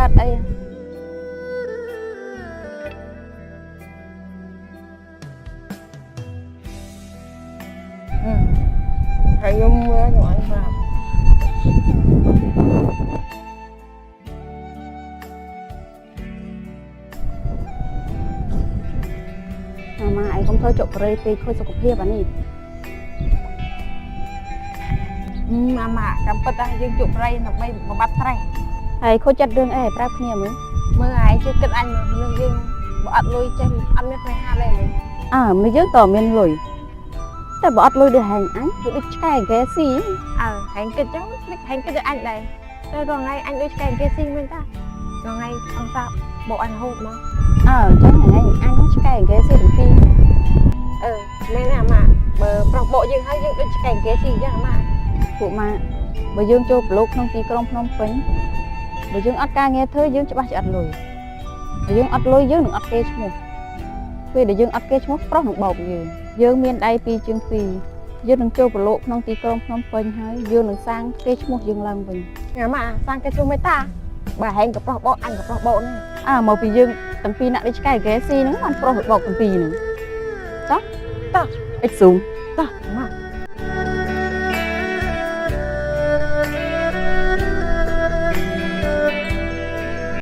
កើតអីហើយខ្ញុំមើលខ្ញុំអញប្រាប់ម៉ាឯងកុំធ្វើចុកប្រេពេកខូចសុខភាពអានេះម៉ាកំពិតថាយើងជក់ប្រេដើម្បីបំបត្តិត្រេសហើយខូចចិត្តរឿងអីប្រាប់គ្នាមើលឯងជឿគិតអញនឹងយើងបើអត់លុយចេះអត់មានស្នេហាទេមនុស្សយើងតើមានលុយតែបើអត់លុយដូចហែងអញគឺដូចឆ្កែកែស៊ីហែងគិតចឹងហែងគិតដូចអញដែរតែរងថ្ងៃអញដូចឆ្កែកែស៊ីមែនតារងថ្ងៃអង្គសាបោកអញរហូតមកចឹងហែងអញឆ្កែកែស៊ីទាំងពីរមែនណាម៉ាបើប្រុសបោកយើងហើយយើងដូចឆ្កែកែស៊ីចឹងម៉ាពួកម៉ាបើយើងចូលប្រឡូកក្នុងទីក្រុងភ្នំពេញបើយើងអត់ការងារធ្វើយើងច្បាស់ជាអត់លុយបើយើងអត់លុយយើងនឹងអត់គេឈ្មោះពេលដែលយើងអត់គេឈ្មោះប្រុសនឹងបោកយើងមានដៃពីរជើងពីរយើងនឹងចូលប្រឡូកក្នុងទីក្រុងភ្នំពេញហើយយើងនឹងសាងគេឈ្មោះយើងឡើងវិញម៉ាសាងគេឈ្មោះមេតាបើហែងក៏ប្រុសបោកអញក៏ប្រុសបោកហ្នឹងមកពីយើងទាំងពីរអ្នកដូចឆ្កែកែស៊ីហ្នឹងបានប្រុសបោកទាំងពីរហ្នឹងចុះតោះអិចស៊ូមតោះម៉ា